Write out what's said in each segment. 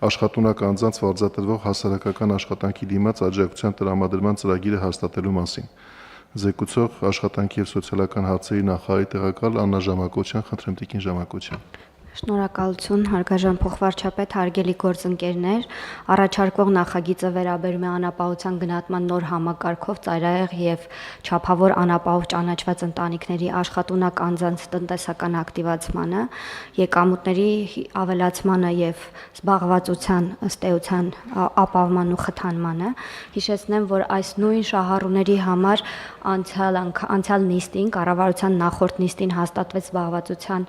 աշխատունակ անձանց վարձատրվող հասարակական աշխատանքի դիմաց աջակցության տրամադրման ծրագիրը հաստատելու մասին։ Զեկուցող աշխատանքի և սոցիալական հարցերի նախարարի տեղակալ Աննա Ժամակոչյան, խնդրեմ տիկին Ժամակոչյան։ Շնորհակալություն, հարգարժան փոխվարչապետ, հարգելի գործընկերներ, առաջարկվող նախագիծը վերաբերում է անապահովության գնահատման նոր համակարգով ծայրահեղ եւ չափավոր անապահով ճանաչված ընտանիքների աշխատունակ անձանց տնտեսական ակտիվացմանը, եկամուտների ավելացմանը եւ զբաղվածության ըստ էության ապահովման ու խթանմանը։ Հիշեցնեմ, որ այս նույն շահառուների համար անցյալ նիստին, կառավարության նախորդ նիստին հաստատվեց զբաղվածության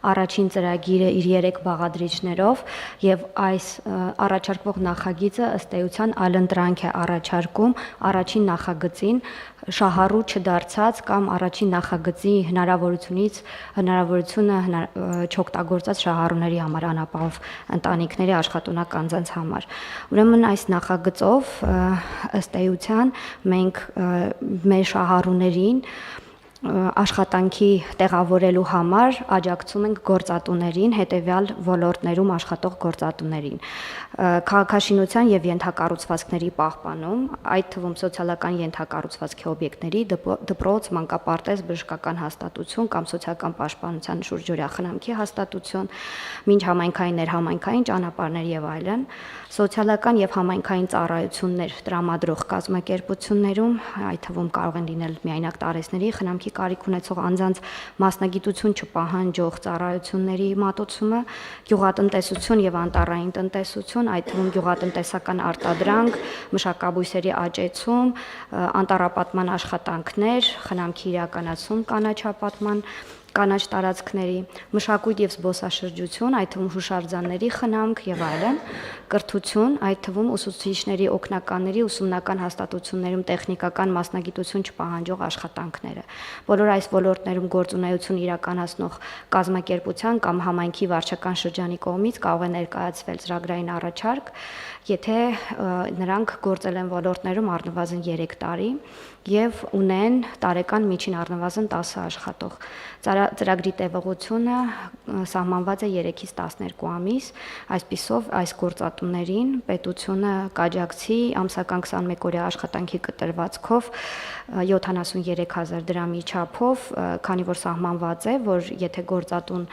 առաջին ծրագիրը իր 3 բաղադրիչներով եւ այս առաջարկվող նախագիծը ըստ էության այլընտրանք է առաջարկում առաջին նախագծին շահառու չդարձած կամ առաջին նախագծի հնարավորությունը չօգտագործած շահառուների համար, անապահով ընտանիքների աշխատունակ անձանց համար։ Ուրեմն այս նախագծով ըստ էության մենք մեր շահառուներին աշխատանքի տեղավորելու համար աջակցում ենք գործատուներին, հետևյալ ոլորտներում աշխատող գործատուներին՝ քաղաքաշինության եւ ենթակառուցվածքների պահպանում, այդ թվում սոցիալական ենթակառուցվածքի օբյեկտների, դպրոց, մանկապարտեզ, բժշկական հաստատություն կամ սոցիալական պաշտպանության շուրջօրյա խնամքի հաստատություն, միջհամայնքային, ներհամայնքային ճանապարհներ եւ այլն, սոցիալական եւ համայնքային ծառայություններ տրամադրող կազմակերպություններում, այդ թվում կարող են լինել միայնակ տարեցների խնամքի կարիք ունեցող անձանց մասնագիտություն չպահանջող ծառայությունների մատուցումը, գյուղատնտեսություն եւ անտառային տնտեսություն, այդ թվում գյուղատնտեսական արտադրանք, մշակաբույսերի աճեցում, անտառապատման աշխատանքներ, խնամքի իրականացում կանաչապատման կանաչ տարածքների, մշակույթ եւ զբոսաշրջություն, այդ թվում հուշարձանների խնամք եւ այլն, կրթություն, այդ թվում ուսուցիչների օգնականների ուսումնական հաստատություններում տեխնիկական մասնագիտություն չպահանջող աշխատանքները։ Բոլոր այս ոլորտներում գործունեություն իրականացնող կազմակերպության կամ համայնքի վարչական շրջանի կողմից կարող է ներկայացվել ծրագրային առաջարկ, եթե նրանք գործել են ոլորտներում առնվազն 3 տարի եւ ունեն տարեկան միջին առնվազն 10 աշխատող։ Ծրագրի տևողությունը սահմանված է 3-ից 12 ամիս, այսպիսով այս գործատուներին պետությունը կաջակցի ամսական 21-օրյա աշխատանքի կտրվածքով 73,000 դրամի չափով, քանի որ սահմանված է, որ եթե գործատուն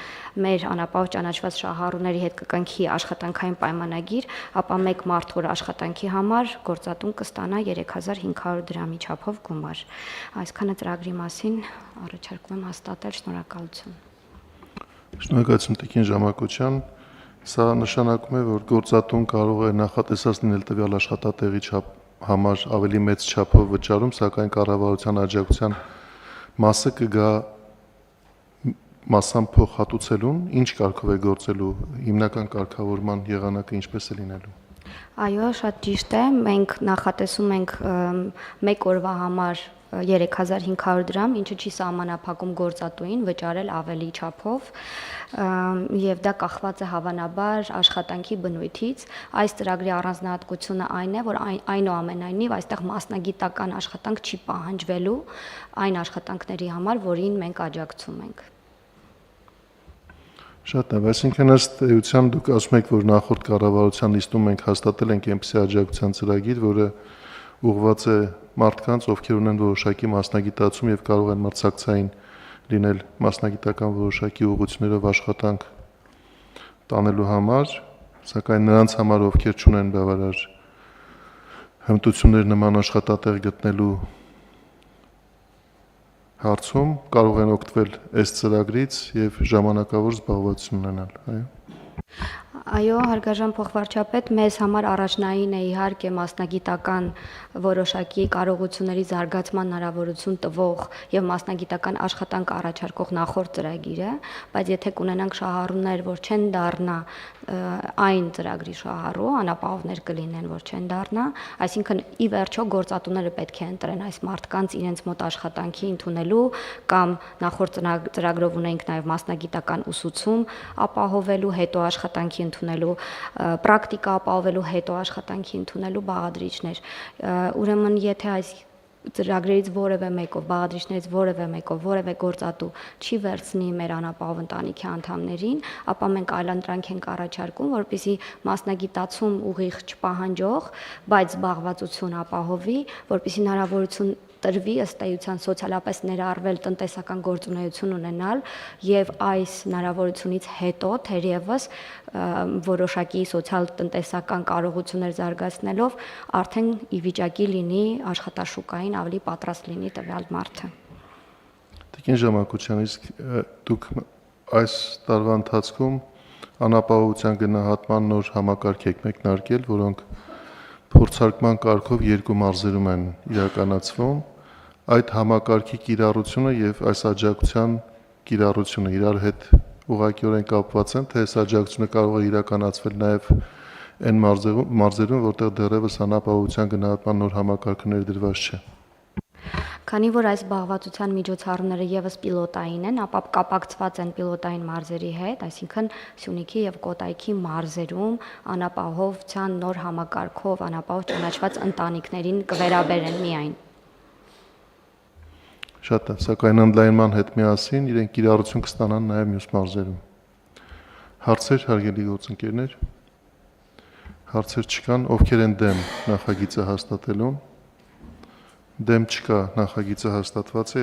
մեր անապահով ճանաչված շահառուների հետ կկնքի աշխատանքային պայմանագիր, ապա մեկ մարդու աշխատանքի համար գործատուն կստանա 3500 դրամի չափով գումար։ Այսքանը ծրագրի մասին առաջարկում եմ հաստատել, շնորհակալություն։ Շնորհակալություն տիկին Ժամակոչյան։ Սա նշանակում է, որ գործատուն կարող է նախատեսած լինել տվյալ աշխատատեղի համար ավելի մեծ չափով վճարում, սակայն կառավարության աջակցության մասը կգա մասամբ փոխհատուցելուն, ինչ կարգով է գործելու, հիմնական կարգավորման եղանակը ինչպես է լինելու։ Այո, շատ ճիշտ է, մենք նախատեսում ենք մեկ օրվա համար 3500 դրամ, ինչը չի սահմանափակում գործատուին վճարել ավելի չափով եւ դա կախված է հավանաբար աշխատանքի բնույթից։ Այս ծրագրի առանձնահատկությունը այն է, որ այնուամենայնիվ այստեղ մասնագիտական աշխատանք չի պահանջվելու այն աշխատանքների համար, որին մենք աջակցում ենք։ Շատ լավ, այսինքն ըստ էության դուք ասում եք, որ նախորդ կառավարության նիստում մենք հաստատել ենք այնպիսի աջակցության ծրագիր, որը ուղղված է մարդկանց, ովքեր ունեն որոշակի մասնագիտացում եւ կարող են մրցակցային լինել մասնագիտական որոշակի ուղղություններով աշխատանք տանելու համար, սակայն նրանց համար, ովքեր չունեն բավարար հմտություններ նման աշխատատեղ գտնելու հարցում կարող են օգտվել այս ծրագրից եւ ժամանակավոր զբաղվածություն ունենալ, այո։ Այո, հարգարժան փոխվարչապետ, մեզ համար առաջնային է իհարկե մասնագիտական որոշակի կարողությունների զարգացման հնարավորություն տվող եւ մասնագիտական աշխատանք առաջարկող նախորդ ծրագիրը, բայց եթե կունենանք շահառուներ, որ չեն դառնա այն ծրագրի շահառու, անապահովներ կլինեն, որ չեն դառնա, այսինքն ի վերջո գործատուները պետք է ընտրեն այս մարդկանց իրենց մոտ աշխատանքի ընդունելու կամ նախորդ ծրագրով ունենք նաեւ մասնագիտական ուսուցում ապահովելու, հետո աշխատանքի ընդունելու, պրակտիկա ապահովելու, հետո աշխատանքի ընդունելու բաղադրիչներ։ Ուրեմն եթե այս ծրագրերից որևէ մեկով, բաղադրիչներից որևէ մեկով, որևէ գործատու չի վերցնի մեր անապահով ընտանիքի անդամներին, ապա մենք այլանդրանք ենք առաջարկում, որպեսզի մասնագիտացում ուղիղ չպահանջող, բայց զբաղվածություն ապահովի, որպեսզի հնարավորություն տրվի ըստ էության սոցիալապես ներառվել տնտեսական գործունեություն ունենալ եւ այս հնարավորությունից հետո թերևս որոշակի սոցիալ-տնտեսական կարողություններ զարգացնելով արդեն ի վիճակի լինի աշխատաշուկային ավելի պատրաստ լինի տվյալ մարդը։ Տիկին Ժամակության, իսկ դուք այս տարվա ընթացքում անապահովության գնահատման նոր համակարգ եք մեկնարկել, որոնք փորձարկման կարգով երկու մարզերում են իրականացվում։ Այդ համակարգի կիրառությունը եւ այս աջակցության կիրառությունը իրար հետ ուղղակիորեն կապված են, թե այս աջակցությունը կարող է իրականացվել նաեւ այն մարզերում, որտեղ դեռևս անապահովության գնահատման նոր համակարգը ներդրված չէ։ Քանի որ այս զբաղվածության միջոցառումները եւս պիլոտային են, ապա կապակցված են պիլոտային մարզերի հետ, այսինքն Սյունիքի եւ Կոտայքի մարզերում անապահովության նոր համակարգով անապահով ճանաչված ընտանիքներին կվերաբերեն միայն։ Շատ է, սակայն ընդլայնման հետ միասին իրենք կիրառություն կստանան նաև մյուս մարզերում։ Հարցեր, հարգելի գործընկերներ։ Հարցեր չկան, ովքեր են դեմ նախագիծը հաստատելուն։ Դեմ չկա, նախագիծը հաստատված է։